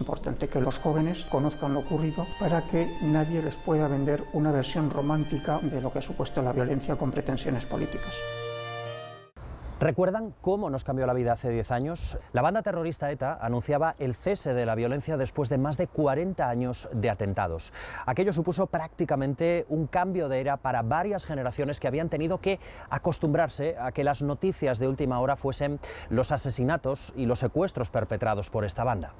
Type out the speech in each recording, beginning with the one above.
importante que los jóvenes conozcan lo ocurrido para que nadie les pueda vender una versión romántica de lo que ha supuesto la violencia con pretensiones políticas. ¿Recuerdan cómo nos cambió la vida hace 10 años? La banda terrorista ETA anunciaba el cese de la violencia después de más de 40 años de atentados. Aquello supuso prácticamente un cambio de era para varias generaciones que habían tenido que acostumbrarse a que las noticias de última hora fuesen los asesinatos y los secuestros perpetrados por esta banda.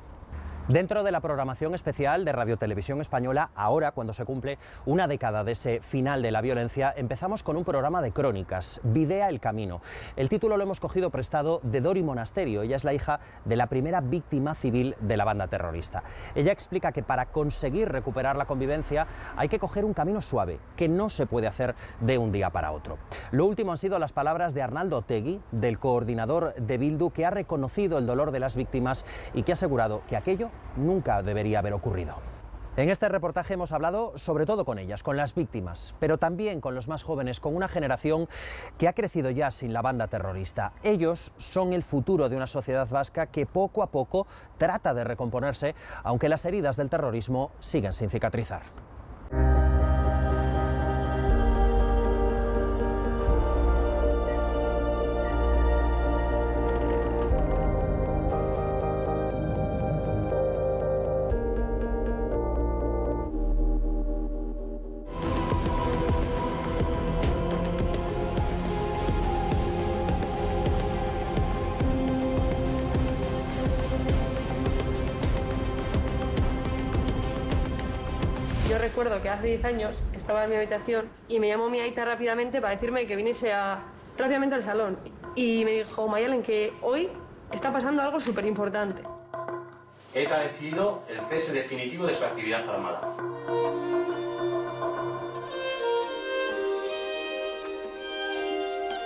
Dentro de la programación especial de Radio Televisión Española, ahora, cuando se cumple una década de ese final de la violencia, empezamos con un programa de crónicas, Videa el Camino. El título lo hemos cogido prestado de Dori Monasterio. Ella es la hija de la primera víctima civil de la banda terrorista. Ella explica que para conseguir recuperar la convivencia hay que coger un camino suave, que no se puede hacer de un día para otro. Lo último han sido las palabras de Arnaldo Otegi, del coordinador de Bildu, que ha reconocido el dolor de las víctimas y que ha asegurado que aquello nunca debería haber ocurrido. En este reportaje hemos hablado sobre todo con ellas, con las víctimas, pero también con los más jóvenes, con una generación que ha crecido ya sin la banda terrorista. Ellos son el futuro de una sociedad vasca que poco a poco trata de recomponerse, aunque las heridas del terrorismo siguen sin cicatrizar. Yo recuerdo que hace 10 años estaba en mi habitación y me llamó mi aita rápidamente para decirme que viniese rápidamente al salón. Y me dijo, Mayalen, que hoy está pasando algo súper importante. ETA ha decidido el cese definitivo de su actividad armada.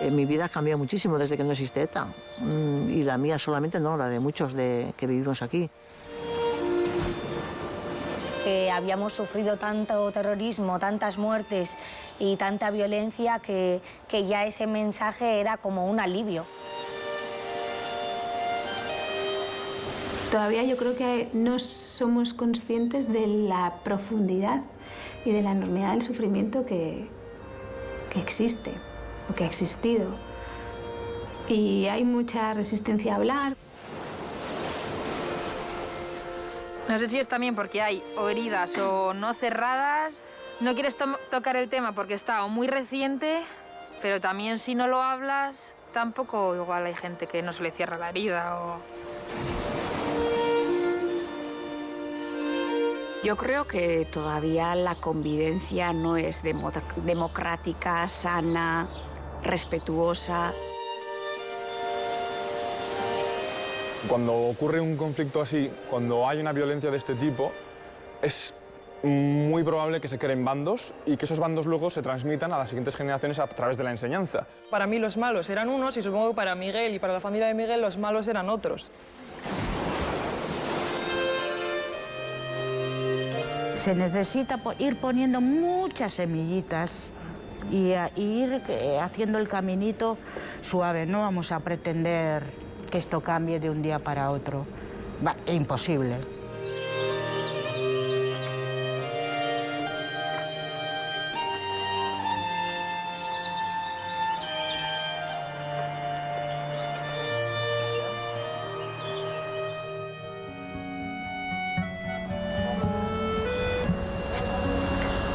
Mi vida ha cambiado muchísimo desde que no existe ETA. Y la mía solamente no, la de muchos que vivimos aquí. Habíamos sufrido tanto terrorismo, tantas muertes y tanta violencia que ya ese mensaje era como un alivio. Todavía yo creo que no somos conscientes de la profundidad y de la enormidad del sufrimiento que existe o que ha existido. Y hay mucha resistencia a hablar. No sé si es también porque hay o heridas o no cerradas. No quieres tocar el tema porque está o muy reciente, pero también si no lo hablas, tampoco igual hay gente que no se le cierra la herida o... Yo creo que todavía la convivencia no es democrática, sana, respetuosa. Cuando ocurre un conflicto así, cuando hay una violencia de este tipo, es muy probable que se creen bandos y que esos bandos luego se transmitan a las siguientes generaciones a través de la enseñanza. Para mí los malos eran unos y supongo que para Miguel y para la familia de Miguel los malos eran otros. Se necesita ir poniendo muchas semillitas y ir haciendo el caminito suave. No vamos a pretender que esto cambie de un día para otro. Es imposible.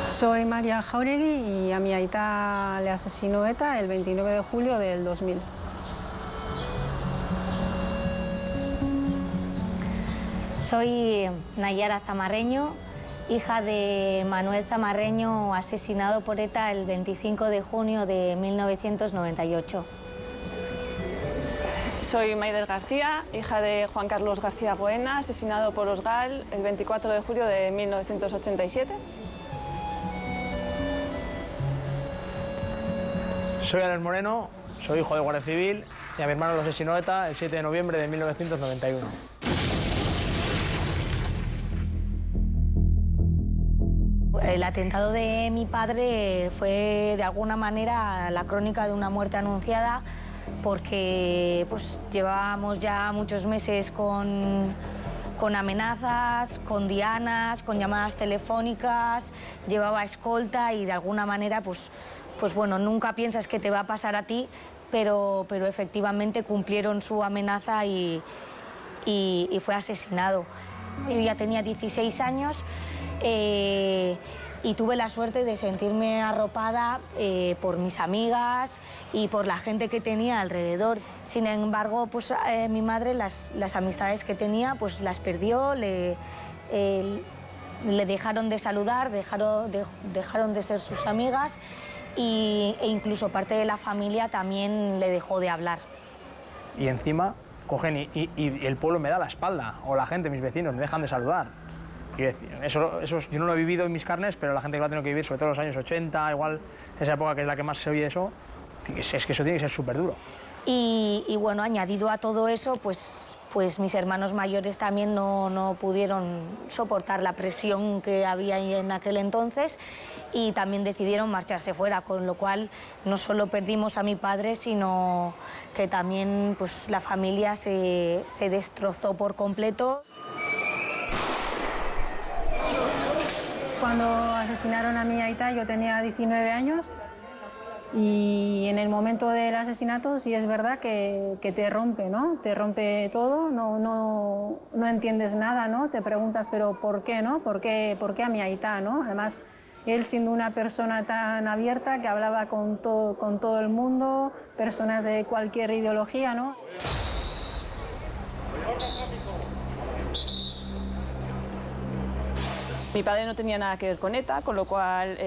Soy María Jauregui y a mi aita le asesinó ETA el 29 de julio del 2000. Soy Nayara Zamarreño, hija de Manuel Zamarreño, asesinado por ETA el 25 de junio de 1998. Soy Maider García, hija de Juan Carlos García Goena, asesinado por Osgal el 24 de julio de 1987. Soy Alex Moreno, soy hijo de Guardia Civil y a mi hermano lo asesinó ETA el 7 de noviembre de 1991. El atentado de mi padre fue de alguna manera la crónica de una muerte anunciada porque pues, llevábamos ya muchos meses con con amenazas, con dianas, con llamadas telefónicas, llevaba escolta y de alguna manera, pues bueno, nunca piensas que te va a pasar a ti, pero efectivamente cumplieron su amenaza y fue asesinado. Yo ya tenía 16 años y tuve la suerte de sentirme arropada por mis amigas y por la gente que tenía alrededor. Sin embargo, pues mi madre las amistades que tenía pues las perdió, le dejaron de saludar, dejaron de ser sus amigas e incluso parte de la familia también le dejó de hablar. Y encima cogen y el pueblo me da la espalda, o la gente, mis vecinos, me dejan de saludar. Y eso yo no lo he vivido en mis carnes, pero la gente que lo ha tenido que vivir, sobre todo en los años 80, igual esa época que es la que más se oye eso, es que eso tiene que ser súper duro. Y bueno, añadido a todo eso, pues mis hermanos mayores también no pudieron soportar la presión que había en aquel entonces y también decidieron marcharse fuera, con lo cual no solo perdimos a mi padre, sino que también pues, la familia se destrozó por completo. Cuando asesinaron a mi aita yo tenía 19 años y en el momento del asesinato sí es verdad que te rompe, ¿no? Te rompe todo, no entiendes nada, ¿no? Te preguntas, pero ¿por qué, no? ¿Por qué a mi aita, no? Además, él siendo una persona tan abierta que hablaba con todo el mundo, personas de cualquier ideología, ¿no? Mi padre no tenía nada que ver con ETA, con lo cual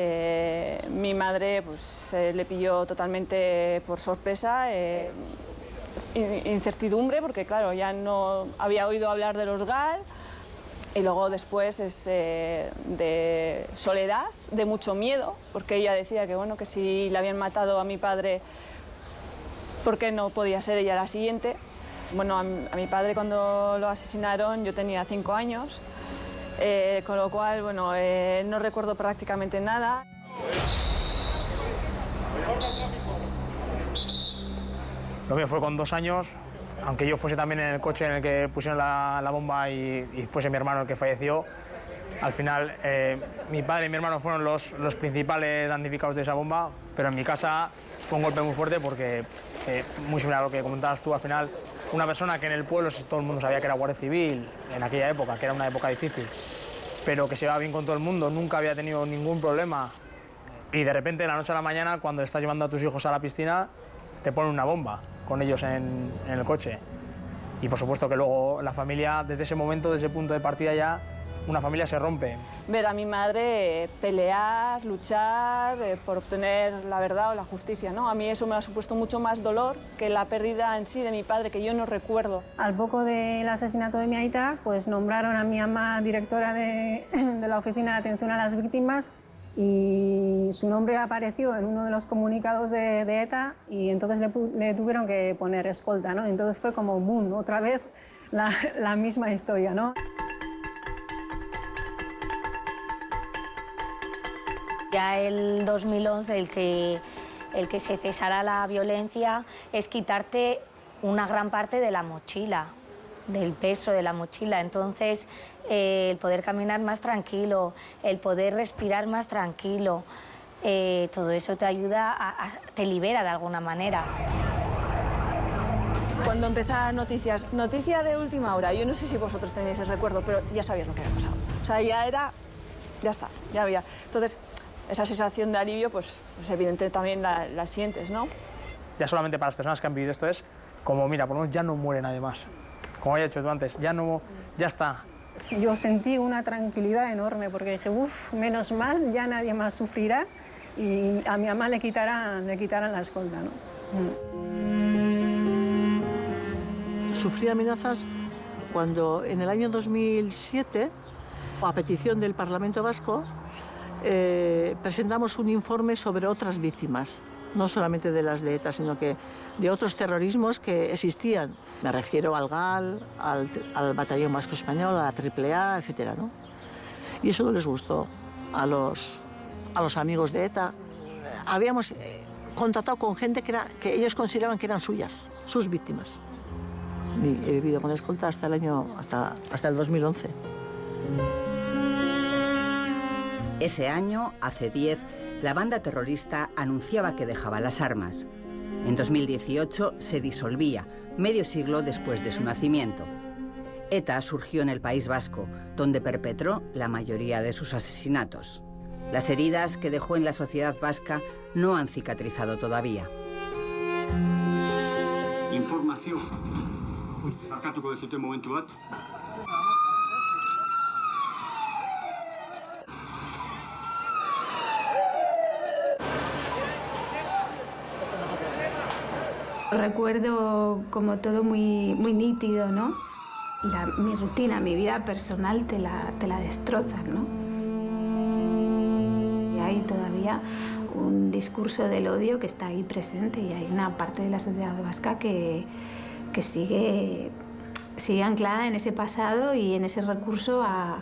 mi madre pues, le pilló totalmente por sorpresa, incertidumbre, porque claro, ya no había oído hablar de los GAL, y luego después es de soledad, de mucho miedo, porque ella decía que, bueno, que si le habían matado a mi padre, ¿por qué no podía ser ella la siguiente? Bueno, a mi padre cuando lo asesinaron yo tenía 5 años, con lo cual, bueno, no recuerdo prácticamente nada. Lo mío fue con 2 años, aunque yo fuese también en el coche en el que pusieron la bomba y fuese mi hermano el que falleció. Al final, mi padre y mi hermano fueron los principales damnificados de esa bomba, pero en mi casa fue un golpe muy fuerte porque, muy similar a lo que comentabas tú, al final, una persona que en el pueblo todo el mundo sabía que era guardia civil en aquella época, que era una época difícil, pero que se iba bien con todo el mundo, nunca había tenido ningún problema, y de repente, de la noche a la mañana, cuando estás llevando a tus hijos a la piscina, te ponen una bomba con ellos en el coche. Y por supuesto que luego la familia, desde ese momento, desde ese punto de partida ya, una familia se rompe. Ver a mi madre pelear, luchar por obtener la verdad o la justicia, ¿no? A mí eso me ha supuesto mucho más dolor que la pérdida en sí de mi padre, que yo no recuerdo. Al poco del asesinato de mi aita, pues nombraron a mi ama directora de la Oficina de Atención a las Víctimas y su nombre apareció en uno de los comunicados de ETA y entonces le tuvieron que poner escolta, ¿no? Entonces fue como boom, otra vez la misma historia, ¿no? Ya el 2011 el que se cesara la violencia es quitarte una gran parte de la mochila, del peso de la mochila. Entonces, el poder caminar más tranquilo, el poder respirar más tranquilo, todo eso te ayuda, te libera de alguna manera. Cuando empezaron noticias, noticia de última hora, yo no sé si vosotros tenéis ese recuerdo, pero ya sabías lo que había pasado. O sea, ya está, ya había. Entonces, esa sensación de alivio, pues evidentemente también la sientes, ¿no? Ya solamente para las personas que han vivido esto es como, mira, por lo menos ya no muere nadie más. Como había dicho tú antes, ya está. Sí, yo sentí una tranquilidad enorme porque dije, uff, menos mal, ya nadie más sufrirá y a mi mamá le quitaran la escolta, ¿no? Sufrí amenazas cuando en el año 2007, a petición del Parlamento Vasco, presentamos un informe sobre otras víctimas, no solamente de las de ETA, sino que de otros terrorismos que existían. Me refiero al GAL, al Batallón Vasco Español, a la AAA, etc., ¿no? Y eso no les gustó a los amigos de ETA. Habíamos contactado con gente que ellos consideraban que eran suyas, sus víctimas. Y he vivido con escolta hasta el 2011. Ese año, hace 10, la banda terrorista anunciaba que dejaba las armas. En 2018 se disolvía, medio siglo después de su nacimiento. ETA surgió en el País Vasco, donde perpetró la mayoría de sus asesinatos. Las heridas que dejó en la sociedad vasca no han cicatrizado todavía. Información. Barkatuko dezute momentu bat. Recuerdo como todo muy nítido, ¿no? Mi rutina, mi vida personal te la destrozan, ¿no? Y hay todavía un discurso del odio que está ahí presente y hay una parte de la sociedad vasca que sigue anclada en ese pasado y en ese recurso a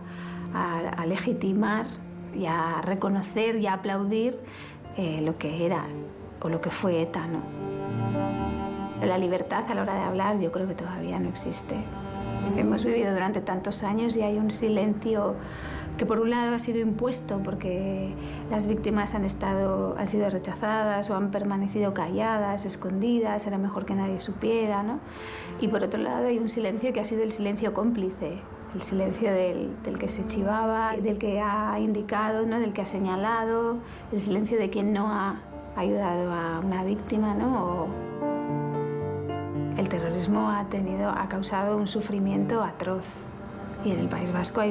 legitimar y a reconocer y a aplaudir lo que era o lo que fue ETA, ¿no? La libertad a la hora de hablar yo creo que todavía no existe. Hemos vivido durante tantos años y hay un silencio que por un lado ha sido impuesto porque las víctimas han sido rechazadas o han permanecido calladas, escondidas, era mejor que nadie supiera, ¿no? Y por otro lado hay un silencio que ha sido el silencio cómplice, el silencio del que se chivaba, del que ha indicado, ¿no? Del que ha señalado, el silencio de quien no ha ayudado a una víctima, ¿no? El terrorismo ha causado un sufrimiento atroz. Y en el País Vasco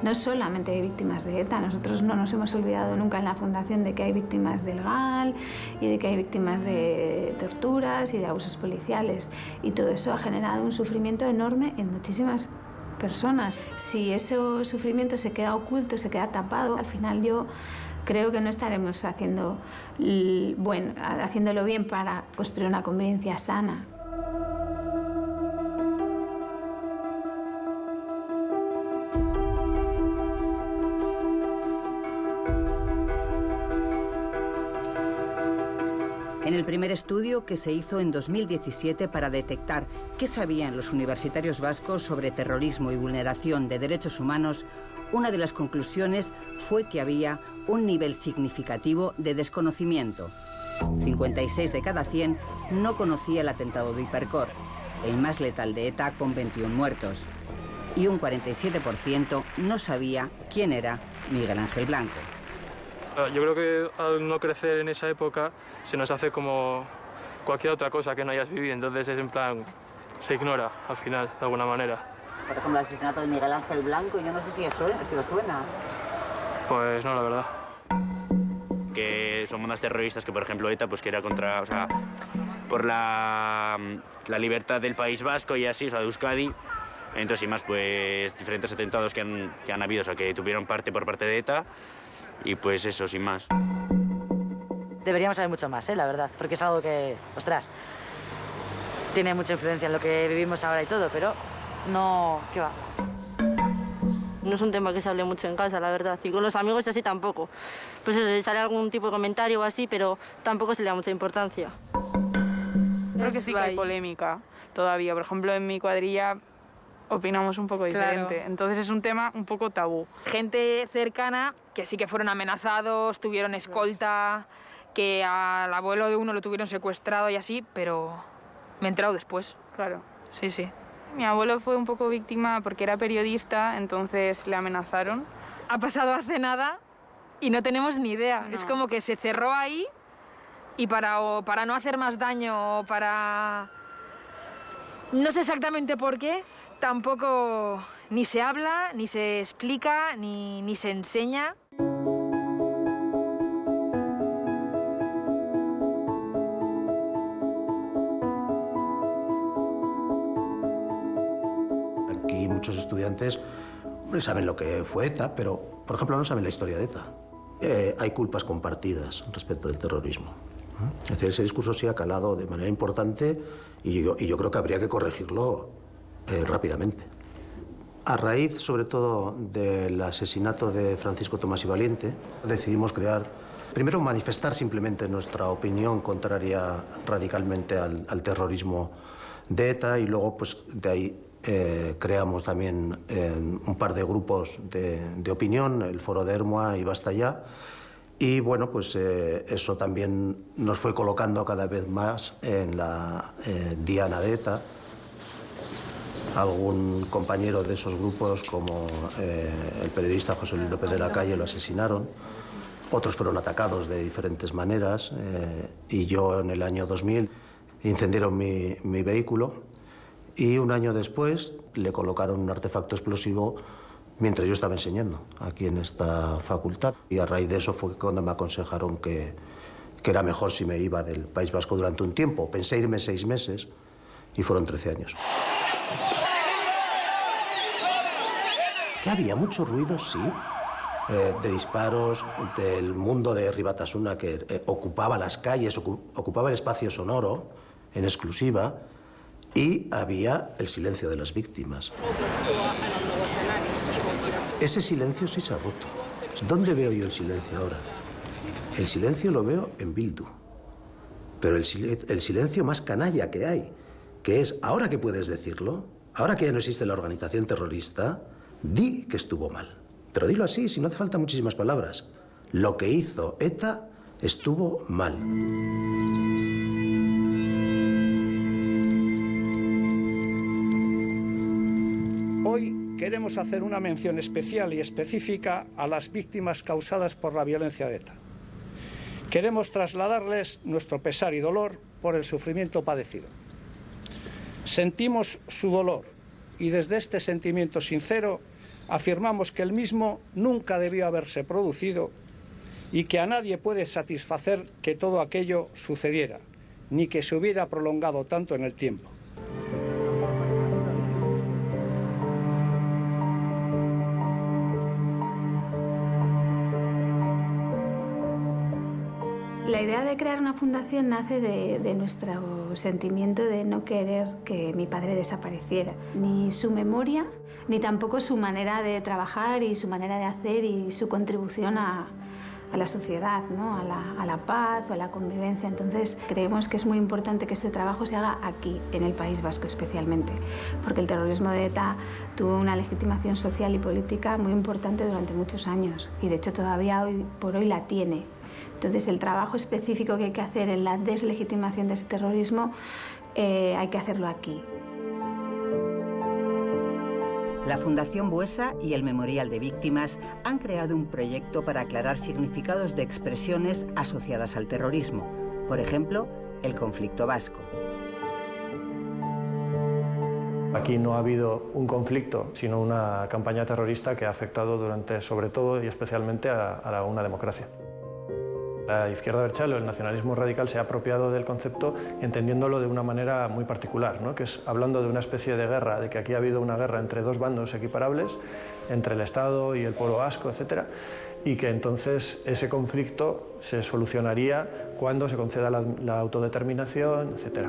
no solamente hay víctimas de ETA, nosotros no nos hemos olvidado nunca en la Fundación de que hay víctimas del GAL y de que hay víctimas de torturas y de abusos policiales. Y todo eso ha generado un sufrimiento enorme en muchísimas personas. Si ese sufrimiento se queda oculto, se queda tapado, al final yo creo que no estaremos haciéndolo bien para construir una convivencia sana. En el primer estudio que se hizo en 2017 para detectar qué sabían los universitarios vascos sobre terrorismo y vulneración de derechos humanos, una de las conclusiones fue que había un nivel significativo de desconocimiento. 56 de cada 100 no conocía el atentado de Hipercor, el más letal de ETA con 21 muertos. Y un 47% no sabía quién era Miguel Ángel Blanco. Yo creo que al no crecer en esa época se nos hace como cualquier otra cosa que no hayas vivido, entonces es en plan, se ignora al final, de alguna manera. Por ejemplo, el asesinato de Miguel Ángel Blanco, yo no sé si os suena. Pues no, la verdad. Que son bandas terroristas que, por ejemplo, ETA, pues que era contra, o sea, por la libertad del País Vasco y así, o sea, de Euskadi. Entonces, y más, pues, diferentes atentados que han habido, o sea, que tuvieron parte por parte de ETA. Y pues eso, sin más. Deberíamos saber mucho más, la verdad, porque es algo que, ostras, tiene mucha influencia en lo que vivimos ahora y todo, pero no, ¿qué va? No es un tema que se hable mucho en casa, la verdad, y con los amigos así tampoco. Pues eso, sale algún tipo de comentario o así, pero tampoco se le da mucha importancia. Creo que sí que hay polémica todavía. Por ejemplo, en mi cuadrilla opinamos un poco diferente. Claro. Entonces es un tema un poco tabú. Gente cercana que sí que fueron amenazados, tuvieron escolta, que al abuelo de uno lo tuvieron secuestrado y así, pero me he enterado después. Claro. Sí, sí. Mi abuelo fue un poco víctima porque era periodista, entonces le amenazaron. Ha pasado hace nada y no tenemos ni idea. No. Es como que se cerró ahí y para no hacer más daño o para... No sé exactamente por qué. Tampoco ni se habla, ni se explica, ni se enseña. Aquí muchos estudiantes saben lo que fue ETA, pero, por ejemplo, no saben la historia de ETA. Hay culpas compartidas respecto del terrorismo. Es decir, ese discurso sí ha calado de manera importante y yo creo que habría que corregirlo rápidamente. A raíz, sobre todo, del asesinato de Francisco Tomás y Valiente, decidimos primero manifestar simplemente nuestra opinión contraria radicalmente al terrorismo de ETA, y luego pues de ahí creamos también un par de grupos de opinión, el Foro de Ermua y Basta Ya, y bueno, pues eso también nos fue colocando cada vez más en la diana de ETA. Algún compañero de esos grupos, como el periodista José Luis López de la Calle, lo asesinaron. Otros fueron atacados de diferentes maneras, y yo en el año 2000 incendiaron mi vehículo, y un año después le colocaron un artefacto explosivo mientras yo estaba enseñando aquí en esta facultad. Y a raíz de eso fue cuando me aconsejaron que era mejor si me iba del País Vasco durante un tiempo. Pensé irme 6 meses y fueron 13 años. Que había mucho ruido, sí, de disparos, del mundo de Ribatasuna, que ocupaba las calles, ocupaba el espacio sonoro en exclusiva, y había el silencio de las víctimas. Ese silencio sí se ha roto. ¿Dónde veo yo el silencio ahora? El silencio lo veo en Bildu, pero el silencio más canalla que hay, que es, ahora que puedes decirlo, ahora que ya no existe la organización terrorista, di que estuvo mal. Pero dilo así, si no hace falta muchísimas palabras. Lo que hizo ETA estuvo mal. Hoy queremos hacer una mención especial y específica a las víctimas causadas por la violencia de ETA. Queremos trasladarles nuestro pesar y dolor por el sufrimiento padecido. Sentimos su dolor y desde este sentimiento sincero afirmamos que el mismo nunca debió haberse producido y que a nadie puede satisfacer que todo aquello sucediera, ni que se hubiera prolongado tanto en el tiempo. La idea de crear una fundación nace de nuestro sentimiento de no querer que mi padre desapareciera. Ni su memoria, ni tampoco su manera de trabajar y su manera de hacer y su contribución a la sociedad, ¿no? a la paz o a la convivencia. Entonces creemos que es muy importante que este trabajo se haga aquí, en el País Vasco especialmente, porque el terrorismo de ETA tuvo una legitimación social y política muy importante durante muchos años y de hecho todavía hoy por hoy la tiene. Entonces, el trabajo específico que hay que hacer en la deslegitimación de ese terrorismo hay que hacerlo aquí. La Fundación Buesa y el Memorial de Víctimas han creado un proyecto para aclarar significados de expresiones asociadas al terrorismo. Por ejemplo, el conflicto vasco. Aquí no ha habido un conflicto, sino una campaña terrorista que ha afectado sobre todo y especialmente a una democracia. La izquierda abertzale, el nacionalismo radical, se ha apropiado del concepto entendiéndolo de una manera muy particular, ¿no? Que es hablando de una especie de guerra, de que aquí ha habido una guerra entre dos bandos equiparables, entre el Estado y el pueblo vasco, etc., y que entonces ese conflicto se solucionaría cuando se conceda la autodeterminación, etc.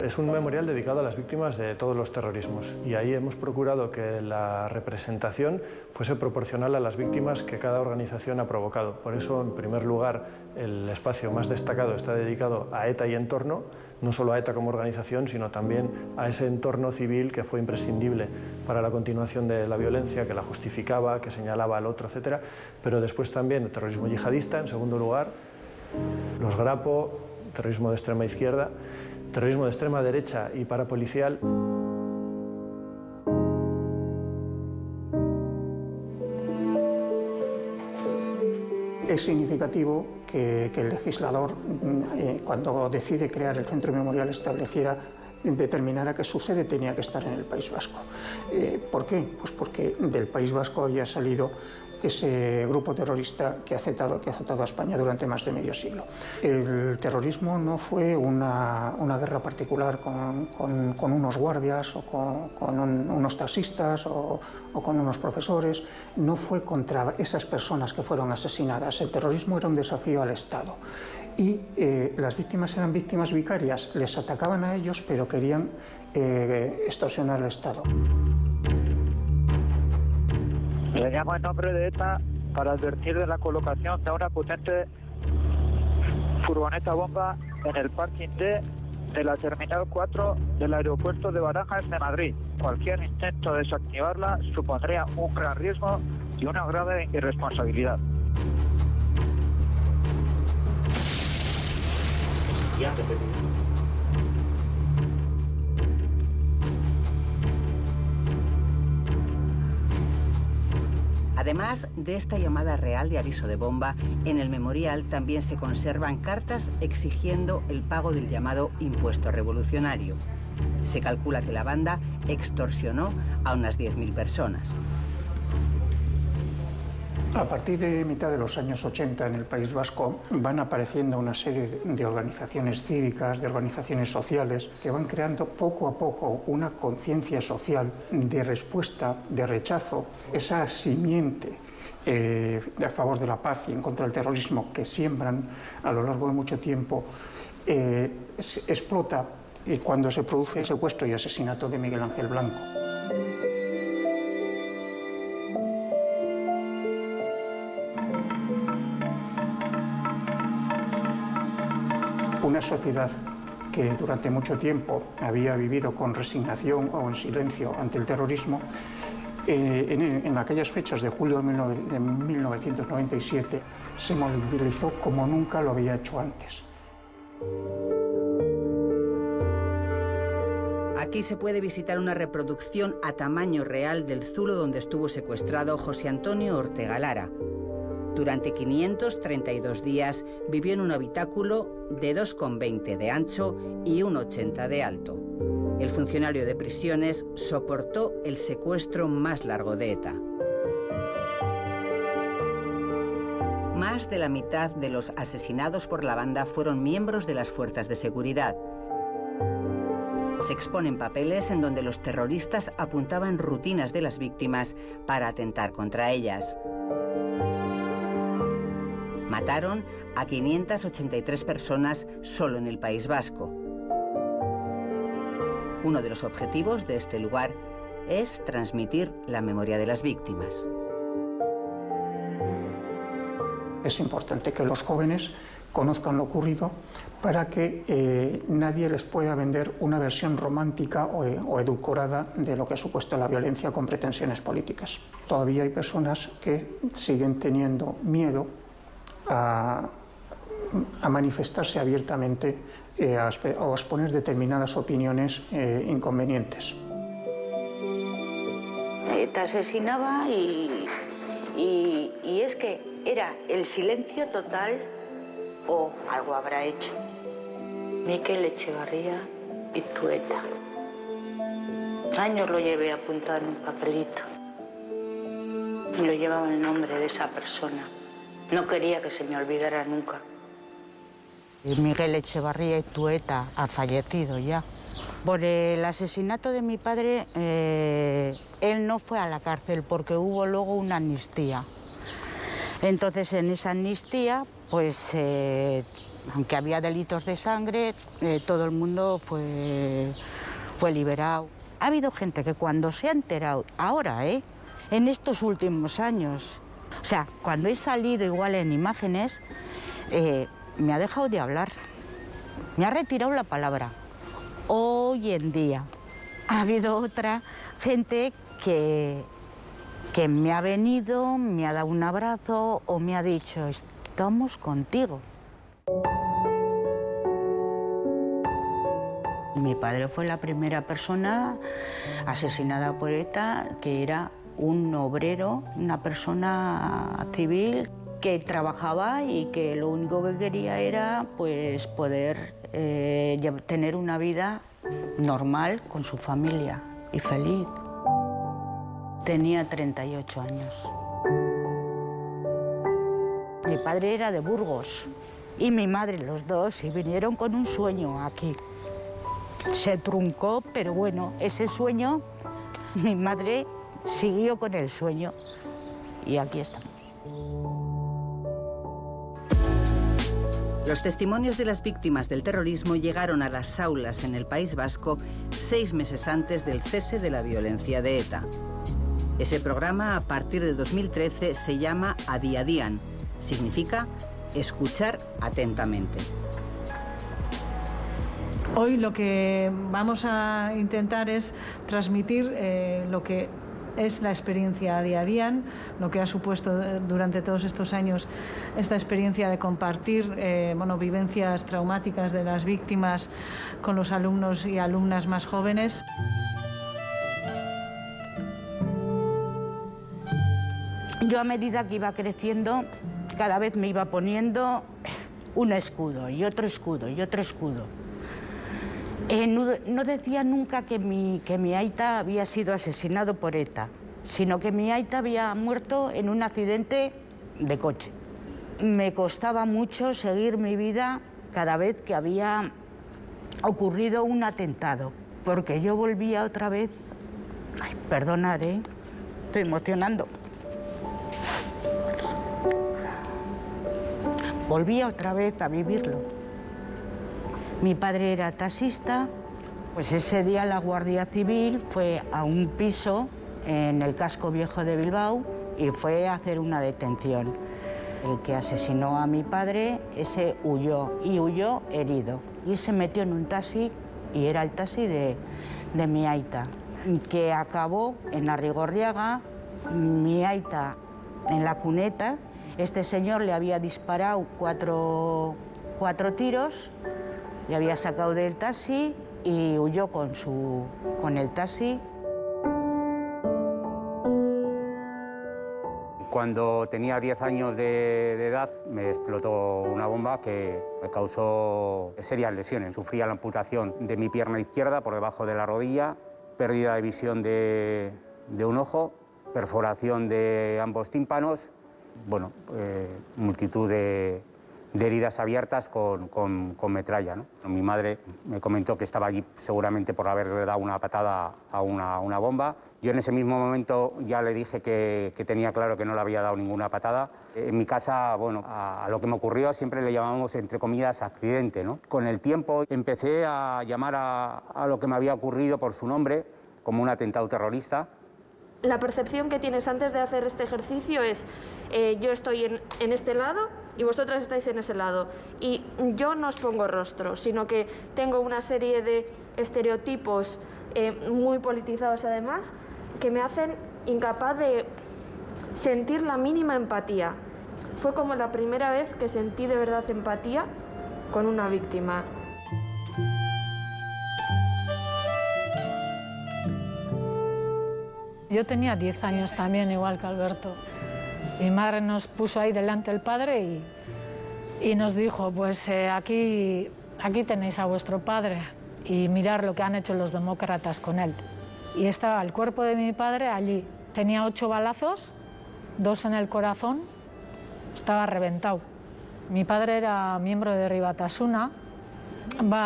Es un memorial dedicado a las víctimas de todos los terrorismos y ahí hemos procurado que la representación fuese proporcional a las víctimas que cada organización ha provocado. Por eso, en primer lugar, el espacio más destacado está dedicado a ETA y entorno, no solo a ETA como organización, sino también a ese entorno civil que fue imprescindible para la continuación de la violencia, que la justificaba, que señalaba al otro, etc. Pero después también el terrorismo yihadista, en segundo lugar, los Grapo, terrorismo de extrema izquierda, terrorismo de extrema derecha y parapolicial. Es significativo que el legislador, cuando decide crear el Centro Memorial, determinara que su sede tenía que estar en el País Vasco. ¿Por qué? Pues porque del País Vasco había salido ese grupo terrorista que ha azotado a España durante más de medio siglo. El terrorismo no fue una guerra particular con unos guardias o con unos taxistas o con unos profesores, no fue contra esas personas que fueron asesinadas. El terrorismo era un desafío al Estado y las víctimas eran víctimas vicarias, les atacaban a ellos pero querían extorsionar al Estado. Le llamo en nombre de ETA para advertir de la colocación de una potente furgoneta bomba en el parking D de la Terminal 4 del aeropuerto de Barajas de Madrid. Cualquier intento de desactivarla supondría un gran riesgo y una grave irresponsabilidad. Además de esta llamada real de aviso de bomba, en el memorial también se conservan cartas exigiendo el pago del llamado impuesto revolucionario. Se calcula que la banda extorsionó a unas 10.000 personas. A partir de mitad de los años 80 en el País Vasco van apareciendo una serie de organizaciones cívicas, de organizaciones sociales, que van creando poco a poco una conciencia social de respuesta, de rechazo, esa simiente a favor de la paz y en contra del terrorismo que siembran a lo largo de mucho tiempo, explota cuando se produce el secuestro y asesinato de Miguel Ángel Blanco. Una sociedad que durante mucho tiempo había vivido con resignación o en silencio ante el terrorismo, en aquellas fechas de julio de 1997 se movilizó como nunca lo había hecho antes. Aquí se puede visitar una reproducción a tamaño real del zulo donde estuvo secuestrado José Antonio Ortega Lara. Durante 532 días vivió en un habitáculo de 2,20 de ancho y 1,80 de alto. El funcionario de prisiones soportó el secuestro más largo de ETA. Más de la mitad de los asesinados por la banda fueron miembros de las fuerzas de seguridad. Se exponen papeles en donde los terroristas apuntaban rutinas de las víctimas para atentar contra ellas. Mataron a 583 personas solo en el País Vasco. Uno de los objetivos de este lugar es transmitir la memoria de las víctimas. Es importante que los jóvenes conozcan lo ocurrido para que nadie les pueda vender una versión romántica o edulcorada de lo que ha supuesto la violencia con pretensiones políticas. Todavía hay personas que siguen teniendo miedo a manifestarse abiertamente o a exponer determinadas opiniones inconvenientes. Te asesinaba y es que era el silencio total o algo habrá hecho. Miquel Echevarría y Tueta. Años lo llevé apuntado en un papelito. Y lo llevaba el nombre de esa persona. No quería que se me olvidara nunca. Miguel Echevarría y Tueta ha fallecido ya. Por el asesinato de mi padre, él no fue a la cárcel porque hubo luego una amnistía. Entonces, en esa amnistía, pues, aunque había delitos de sangre, todo el mundo fue liberado. Ha habido gente que cuando se ha enterado, ahora, en estos últimos años, o sea, cuando he salido igual en imágenes, me ha dejado de hablar, me ha retirado la palabra. Hoy en día ha habido otra gente que me ha venido, me ha dado un abrazo o me ha dicho, estamos contigo. Mi padre fue la primera persona asesinada por ETA que era un obrero, una persona civil que trabajaba y que lo único que quería era pues, poder tener una vida normal con su familia y feliz. Tenía 38 años. Mi padre era de Burgos y mi madre, los dos, y vinieron con un sueño aquí. Se truncó, pero bueno, ese sueño, mi madre siguió con el sueño y aquí estamos. Los testimonios de las víctimas del terrorismo llegaron a las aulas en el País Vasco 6 meses antes del cese de la violencia de ETA. Ese programa, a partir de 2013, se llama Adiadian. Significa escuchar atentamente. Hoy lo que vamos a intentar es transmitir lo que es la experiencia Adiadian, lo que ha supuesto durante todos estos años esta experiencia de compartir vivencias traumáticas de las víctimas con los alumnos y alumnas más jóvenes. Yo, a medida que iba creciendo, cada vez me iba poniendo un escudo y otro escudo y otro escudo. No decía nunca que mi aita había sido asesinado por ETA, sino que mi aita había muerto en un accidente de coche. Me costaba mucho seguir mi vida cada vez que había ocurrido un atentado, porque yo volvía otra vez... Ay, perdonad, estoy emocionando. Volvía otra vez a vivirlo. Mi padre era taxista, pues ese día la Guardia Civil fue a un piso en el casco viejo de Bilbao y fue a hacer una detención. El que asesinó a mi padre, ese huyó y huyó herido. Y se metió en un taxi y era el taxi de mi aita, que acabó en Arrigorriaga, mi aita en la cuneta. Este señor le había disparado cuatro tiros, le había sacado del taxi y huyó con el taxi. Cuando tenía 10 años de edad me explotó una bomba que me causó serias lesiones. Sufría la amputación de mi pierna izquierda por debajo de la rodilla, pérdida de visión de un ojo, perforación de ambos tímpanos, multitud de heridas abiertas con metralla, ¿no? Mi madre me comentó que estaba allí seguramente por haberle dado una patada a una bomba. Yo en ese mismo momento ya le dije que tenía claro que no le había dado ninguna patada. En mi casa, a lo que me ocurrió siempre le llamamos, entre comillas, accidente, ¿no? Con el tiempo empecé a llamar a lo que me había ocurrido por su nombre, como un atentado terrorista. La percepción que tienes antes de hacer este ejercicio es yo estoy en este lado y vosotras estáis en ese lado. Y yo no os pongo rostro, sino que tengo una serie de estereotipos muy politizados además, que me hacen incapaz de sentir la mínima empatía. Fue como la primera vez que sentí de verdad empatía con una víctima. Yo tenía 10 años también, igual que Alberto. Mi madre nos puso ahí delante del padre y nos dijo, pues aquí tenéis a vuestro padre y mirar lo que han hecho los demócratas con él. Y estaba el cuerpo de mi padre allí. Tenía 8 balazos, 2 en el corazón, estaba reventado. Mi padre era miembro de Ribatasuna,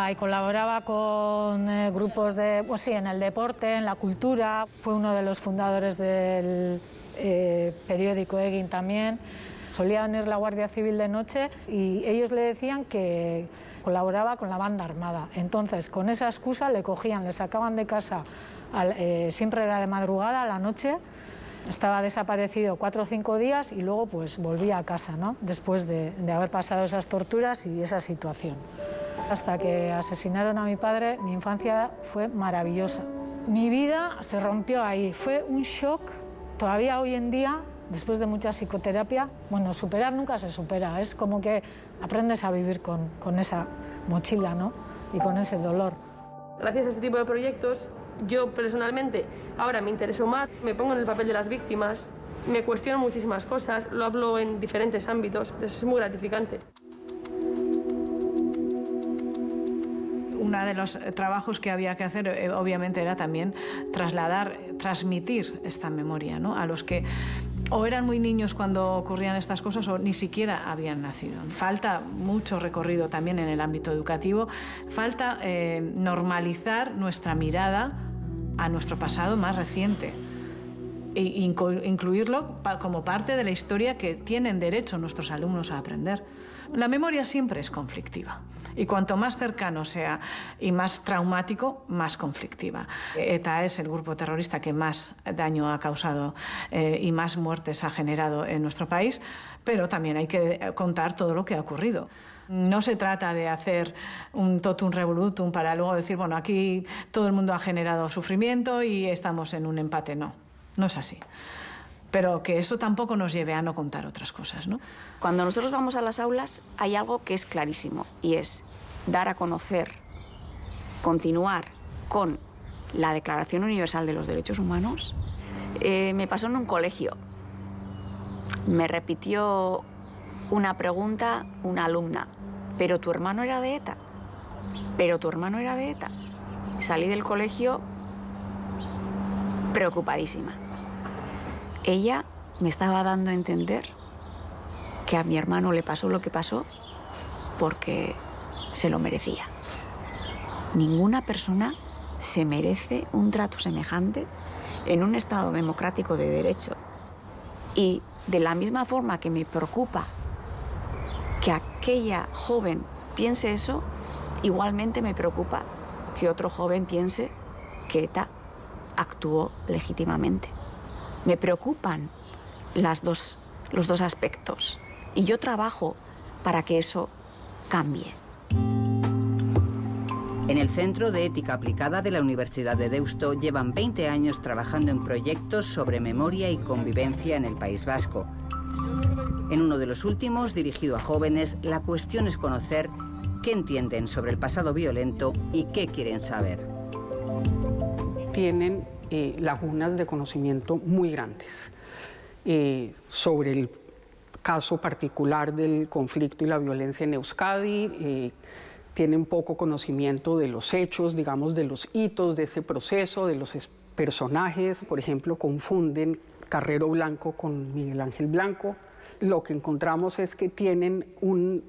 y colaboraba con grupos en el deporte, en la cultura. Fue uno de los fundadores del periódico Egin también. Solía venir la Guardia Civil de noche y ellos le decían que colaboraba con la banda armada. Entonces, con esa excusa le cogían, le sacaban de casa, siempre era de madrugada, a la noche. Estaba desaparecido 4 o 5 días y luego pues volvía a casa, ¿no? Después de haber pasado esas torturas y esa situación. Hasta que asesinaron a mi padre, mi infancia fue maravillosa. Mi vida se rompió ahí, fue un shock. Todavía hoy en día, después de mucha psicoterapia, superar nunca se supera, es como que aprendes a vivir con esa mochila, ¿no? Y con ese dolor. Gracias a este tipo de proyectos, yo personalmente ahora me intereso más, me pongo en el papel de las víctimas, me cuestiono muchísimas cosas, lo hablo en diferentes ámbitos, es muy gratificante. Uno de los trabajos que había que hacer, obviamente, era también transmitir esta memoria, ¿no? A los que o eran muy niños cuando ocurrían estas cosas o ni siquiera habían nacido. Falta mucho recorrido también en el ámbito educativo, falta normalizar nuestra mirada a nuestro pasado más reciente. e incluirlo como parte de la historia que tienen derecho nuestros alumnos a aprender. La memoria siempre es conflictiva y cuanto más cercano sea y más traumático, más conflictiva. ETA es el grupo terrorista que más daño ha causado y más muertes ha generado en nuestro país, pero también hay que contar todo lo que ha ocurrido. No se trata de hacer un totum revolutum para luego decir, bueno, aquí todo el mundo ha generado sufrimiento y estamos en un empate. No, no es así. Pero que eso tampoco nos lleve a no contar otras cosas, ¿no? Cuando nosotros vamos a las aulas hay algo que es clarísimo y es dar a conocer, continuar con la Declaración Universal de los Derechos Humanos. Me pasó en un colegio. Me repitió una pregunta una alumna. ¿Pero tu hermano era de ETA? ¿Pero tu hermano era de ETA? Salí del colegio preocupadísima. Ella me estaba dando a entender que a mi hermano le pasó lo que pasó porque se lo merecía. Ninguna persona se merece un trato semejante en un Estado democrático de derecho. Y de la misma forma que me preocupa que aquella joven piense eso, igualmente me preocupa que otro joven piense que ETA actuó legítimamente. Me preocupan los dos aspectos y yo trabajo para que eso cambie. En el Centro de Ética Aplicada de la Universidad de Deusto llevan 20 años trabajando en proyectos sobre memoria y convivencia en el País Vasco. En uno de los últimos, dirigido a jóvenes, la cuestión es conocer qué entienden sobre el pasado violento y qué quieren saber. Tienen lagunas de conocimiento muy grandes sobre el caso particular del conflicto y la violencia en Euskadi. Tienen poco conocimiento de los hechos, digamos, de los hitos de ese proceso, de los personajes. Por ejemplo, confunden Carrero Blanco con Miguel Ángel Blanco. Lo que encontramos es que tienen un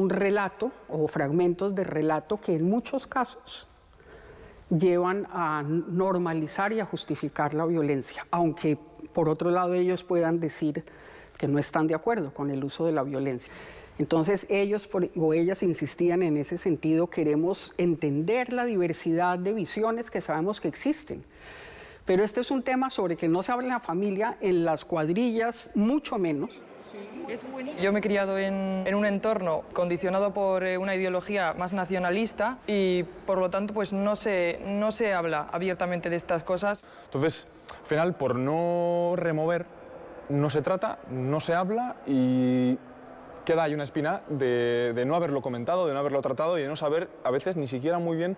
relato o fragmentos de relato que en muchos casos llevan a normalizar y a justificar la violencia, aunque por otro lado ellos puedan decir que no están de acuerdo con el uso de la violencia. Entonces ellos o ellas insistían en ese sentido, queremos entender la diversidad de visiones que sabemos que existen. Pero este es un tema sobre que no se habla en la familia, en las cuadrillas mucho menos. Yo me he criado en un entorno condicionado por una ideología más nacionalista y por lo tanto pues no se habla abiertamente de estas cosas. Entonces, al final, por no remover, no se trata, no se habla y queda ahí una espina de no haberlo comentado, de no haberlo tratado y de no saber a veces ni siquiera muy bien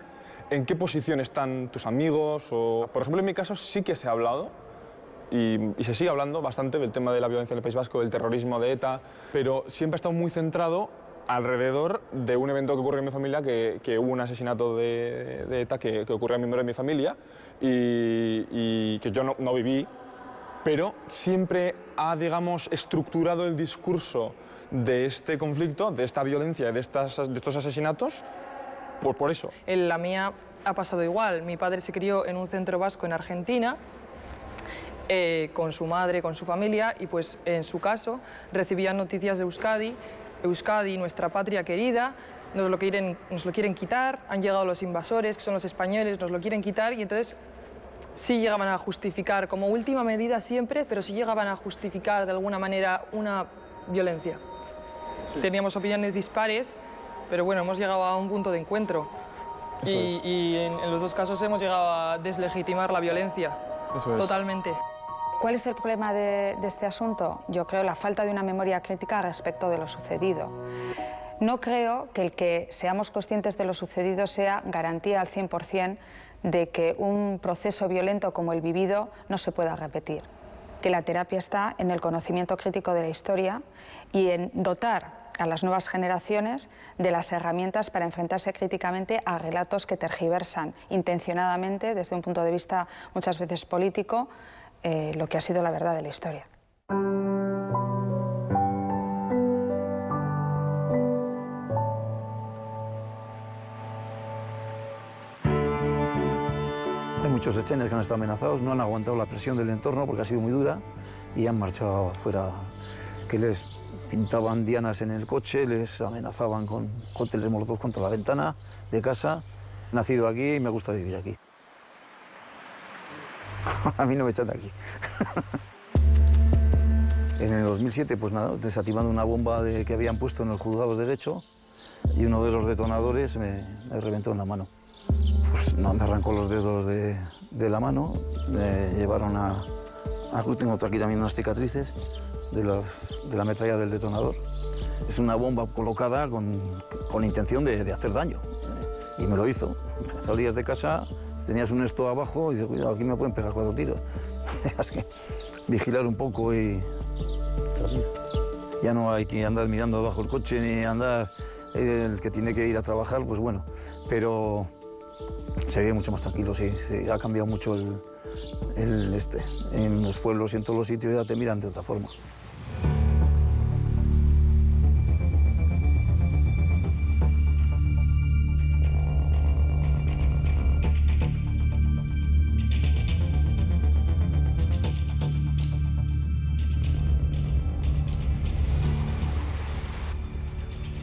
en qué posición están tus amigos. O, por ejemplo, en mi caso sí que se ha hablado y se sigue hablando bastante del tema de la violencia en el País Vasco, del terrorismo de ETA, pero siempre ha estado muy centrado alrededor de un evento que ocurrió en mi familia, que hubo un asesinato de ETA que ocurrió a un miembro de mi familia y que yo no viví, pero siempre ha, digamos, estructurado el discurso de este conflicto, de esta violencia, de estos asesinatos, por eso. En la mía ha pasado igual. Mi padre se crió en un centro vasco en Argentina, con su madre, con su familia, y pues en su caso recibían noticias de Euskadi. Euskadi, nuestra patria querida, nos lo quieren quitar, han llegado los invasores, que son los españoles, nos lo quieren quitar, y entonces sí llegaban a justificar, como última medida siempre, pero sí llegaban a justificar de alguna manera una violencia. Sí. Teníamos opiniones dispares, pero bueno, hemos llegado a un punto de encuentro. Y en los dos casos hemos llegado a deslegitimar la violencia. Eso es. Totalmente. ¿Cuál es el problema de este asunto? Yo creo la falta de una memoria crítica respecto de lo sucedido. No creo que el que seamos conscientes de lo sucedido sea garantía al 100% de que un proceso violento como el vivido no se pueda repetir. Que la terapia está en el conocimiento crítico de la historia y en dotar a las nuevas generaciones de las herramientas para enfrentarse críticamente a relatos que tergiversan intencionadamente, desde un punto de vista muchas veces político, lo que ha sido la verdad de la historia. Hay muchos chechenes que han estado amenazados, no han aguantado la presión del entorno porque ha sido muy dura y han marchado afuera, que les pintaban dianas en el coche, les amenazaban con cócteles molotov contra la ventana de casa. He nacido aquí y me gusta vivir aquí. A mí no me echan de aquí. En el 2007, pues nada, desactivando una bomba que habían puesto en los juzgados de Getxo y uno de los detonadores me reventó en la mano. Pues no, me arrancó los dedos de la mano, me llevaron a... Tengo aquí también unas cicatrices de la metralla del detonador. Es una bomba colocada con intención de hacer daño. Y me lo hizo. Salías de casa, tenías un esto abajo y dices, cuidado, aquí me pueden pegar 4 tiros. Tenías que vigilar un poco y salir. Ya no hay que andar mirando abajo el coche ni andar el que tiene que ir a trabajar, pues bueno. Pero se vive mucho más tranquilo, sí. Ha cambiado mucho en los pueblos y en todos los sitios ya te miran de otra forma.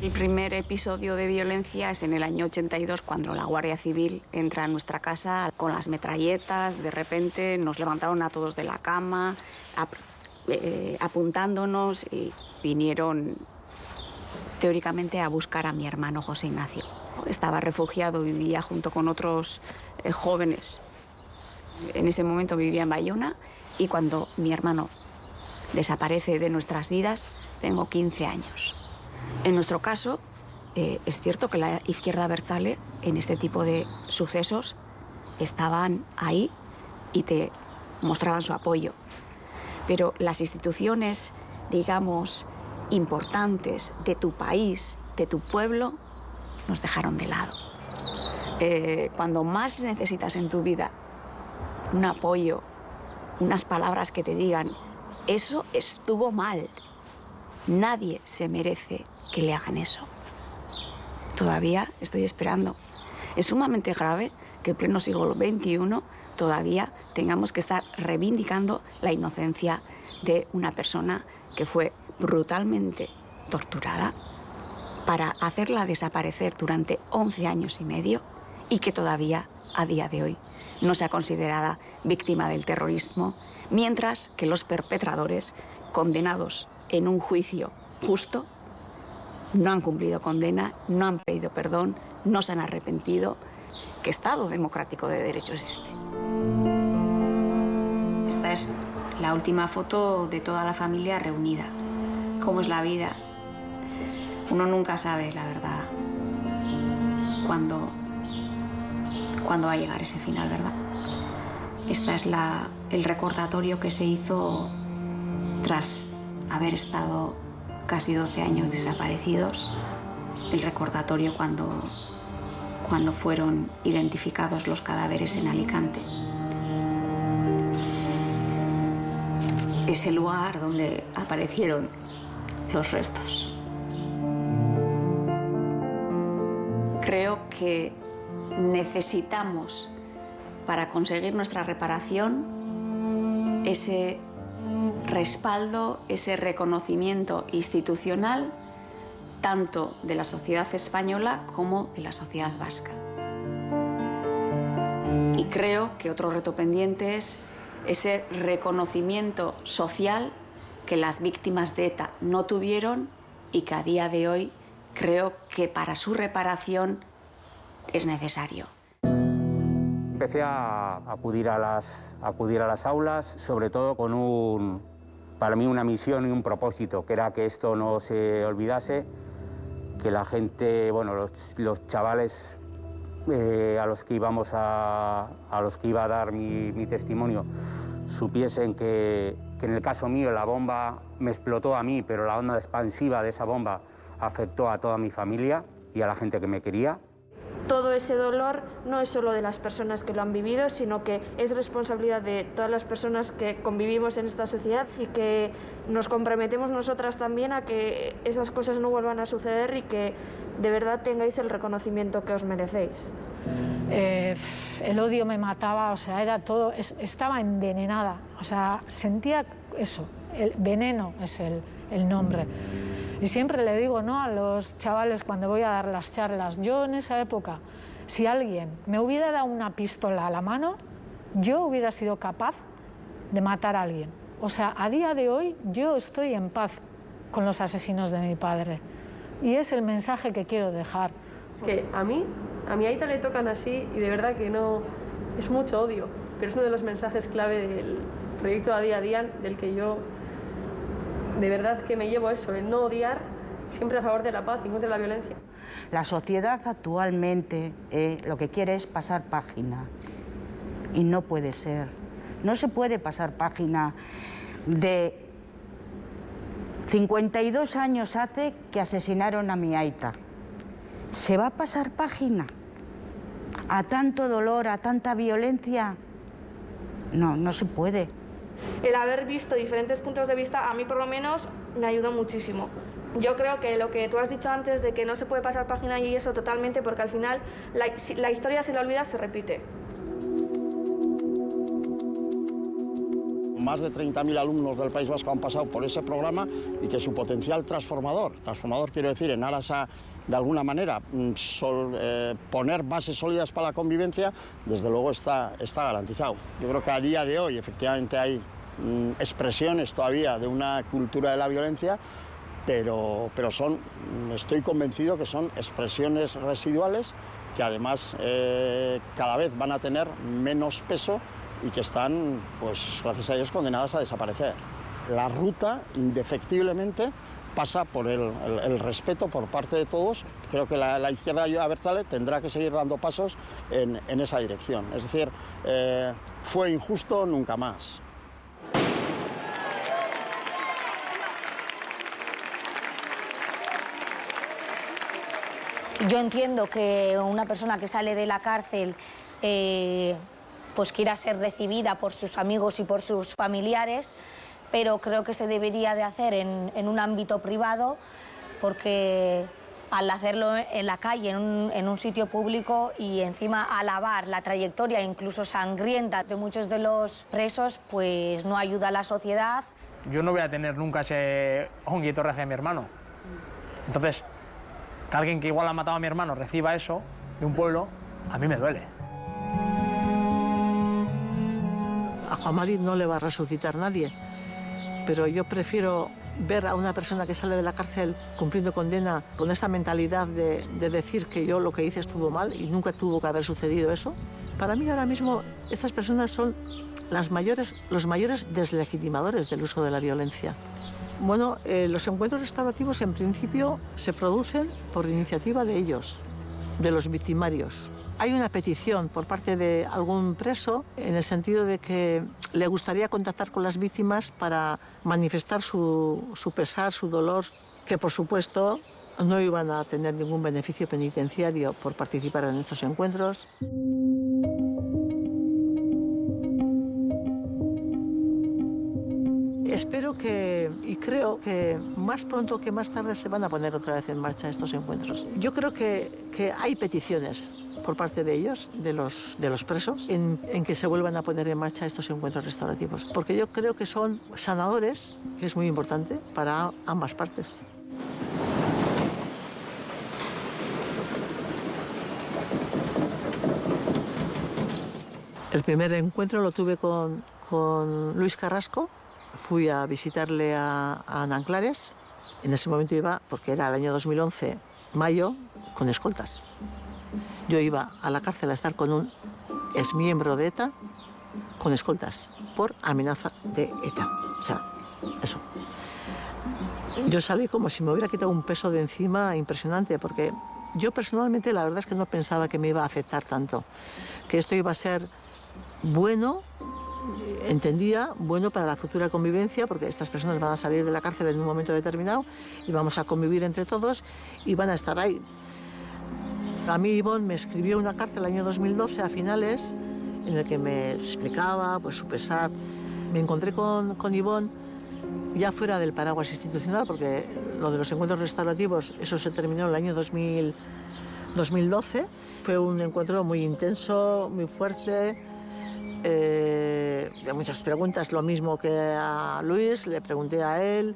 El primer episodio de violencia es en el año 82, cuando la Guardia Civil entra a nuestra casa con las metralletas. De repente nos levantaron a todos de la cama, apuntándonos, y vinieron teóricamente a buscar a mi hermano José Ignacio. Estaba refugiado, vivía junto con otros jóvenes. En ese momento vivía en Bayona, y cuando mi hermano desaparece de nuestras vidas, tengo 15 años. En nuestro caso, es cierto que la izquierda abertzale en este tipo de sucesos estaban ahí y te mostraban su apoyo. Pero las instituciones, digamos, importantes de tu país, de tu pueblo, nos dejaron de lado. Cuando más necesitas en tu vida un apoyo, unas palabras que te digan, eso estuvo mal. Nadie se merece que le hagan eso. Todavía estoy esperando. Es sumamente grave que en pleno siglo XXI todavía tengamos que estar reivindicando la inocencia de una persona que fue brutalmente torturada para hacerla desaparecer durante 11 años y medio y que todavía, a día de hoy, no sea considerada víctima del terrorismo, mientras que los perpetradores, condenados en un juicio justo, no han cumplido condena, no han pedido perdón, no se han arrepentido. ¿Qué Estado democrático de derecho existe? Esta es la última foto de toda la familia reunida. ¿Cómo es la vida? Uno nunca sabe, la verdad, cuándo va a llegar ese final, ¿verdad? Esta es el recordatorio que se hizo tras haber estado casi 12 años desaparecidos, el recordatorio cuando fueron identificados los cadáveres en Alicante. Es el lugar donde aparecieron los restos. Creo que necesitamos, para conseguir nuestra reparación, ese respaldo, ese reconocimiento institucional, tanto de la sociedad española como de la sociedad vasca. Y creo que otro reto pendiente es ese reconocimiento social que las víctimas de ETA no tuvieron y que a día de hoy creo que para su reparación es necesario. Empecé a acudir a las aulas, sobre todo con para mí una misión y un propósito, que era que esto no se olvidase, que la gente, bueno, los chavales a los que iba a dar mi testimonio, supiesen que en el caso mío la bomba me explotó a mí, pero la onda expansiva de esa bomba afectó a toda mi familia y a la gente que me quería. Todo ese dolor no es solo de las personas que lo han vivido, sino que es responsabilidad de todas las personas que convivimos en esta sociedad y que nos comprometemos nosotras también a que esas cosas no vuelvan a suceder y que de verdad tengáis el reconocimiento que os merecéis. El odio me mataba, o sea, era todo, estaba envenenada, o sea, sentía eso, el veneno es el nombre. Y siempre le digo, ¿no?, a los chavales cuando voy a dar las charlas, yo en esa época, si alguien me hubiera dado una pistola a la mano, yo hubiera sido capaz de matar a alguien. O sea, a día de hoy yo estoy en paz con los asesinos de mi padre. Y es el mensaje que quiero dejar. Es que a mi aita le tocan así y de verdad que no... Es mucho odio, pero es uno de los mensajes clave del proyecto A Día a Día, del que yo de verdad que me llevo eso, el no odiar, siempre a favor de la paz y contra la violencia. La sociedad actualmente lo que quiere es pasar página y no puede ser. No se puede pasar página de 52 años hace que asesinaron a mi aita. ¿Se va a pasar página a tanto dolor, a tanta violencia? No, no se puede. El haber visto diferentes puntos de vista, a mí por lo menos, me ayudó muchísimo. Yo creo que lo que tú has dicho antes de que no se puede pasar página y eso totalmente, porque al final la historia, si la olvidas, se repite. Más de 30.000 alumnos del País Vasco han pasado por ese programa y que su potencial transformador quiero decir, en aras a, de alguna manera, poner bases sólidas para la convivencia, desde luego está garantizado. Yo creo que a día de hoy efectivamente hay expresiones todavía de una cultura de la violencia, pero estoy convencido que son expresiones residuales que además cada vez van a tener menos peso y que están, pues gracias a Dios, condenadas a desaparecer. La ruta, indefectiblemente, pasa por el respeto por parte de todos. Creo que la izquierda abertzale tendrá que seguir dando pasos en esa dirección. Es decir, fue injusto, nunca más. Yo entiendo que una persona que sale de la cárcel pues quiera ser recibida por sus amigos y por sus familiares, pero creo que se debería de hacer en un ámbito privado, porque al hacerlo en la calle, en un sitio público, y encima alabar la trayectoria incluso sangrienta de muchos de los presos, pues no ayuda a la sociedad. Yo no voy a tener nunca ese ongi etorri hacia mi hermano. Entonces, que alguien que igual ha matado a mi hermano reciba eso de un pueblo, a mí me duele. A Juan Mari no le va a resucitar nadie, pero yo prefiero ver a una persona que sale de la cárcel cumpliendo condena con esa mentalidad de decir que yo lo que hice estuvo mal y nunca tuvo que haber sucedido eso. Para mí ahora mismo estas personas son los mayores deslegitimadores del uso de la violencia. Bueno, los encuentros restaurativos en principio se producen por iniciativa de ellos, de los victimarios. Hay una petición por parte de algún preso en el sentido de que le gustaría contactar con las víctimas para manifestar su pesar, su dolor, que por supuesto no iban a tener ningún beneficio penitenciario por participar en estos encuentros. Espero y creo que más pronto que más tarde se van a poner otra vez en marcha estos encuentros. Yo creo que hay peticiones por parte de ellos, de los presos, en que se vuelvan a poner en marcha estos encuentros restaurativos, porque yo creo que son sanadores, que es muy importante para ambas partes. El primer encuentro lo tuve con Luis Carrasco. Fui a visitarle a Nanclares. En ese momento iba, porque era el año 2011, mayo, con escoltas. Yo iba a la cárcel a estar con un exmiembro de ETA con escoltas por amenaza de ETA. O sea, eso. Yo salí como si me hubiera quitado un peso de encima impresionante, porque yo personalmente la verdad es que no pensaba que me iba a afectar tanto, que esto iba a ser bueno, entendía, bueno para la futura convivencia, porque estas personas van a salir de la cárcel en un momento determinado y vamos a convivir entre todos y van a estar ahí. A mí Ivonne me escribió una carta el año 2012, a finales, en el que me explicaba pues, su pesar. Me encontré con Ivonne ya fuera del paraguas institucional, porque lo de los encuentros restaurativos, eso se terminó en el año 2012. Fue un encuentro muy intenso, muy fuerte, de muchas preguntas, lo mismo que a Luis, le pregunté a él.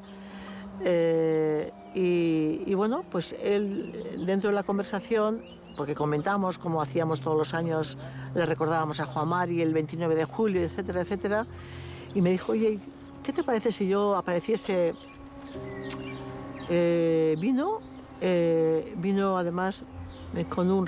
Y bueno, pues él, dentro de la conversación, porque comentamos cómo hacíamos todos los años, le recordábamos a Juan Mari el 29 de julio, etcétera, etcétera, y me dijo, oye, ¿qué te parece si yo apareciese? Vino además con un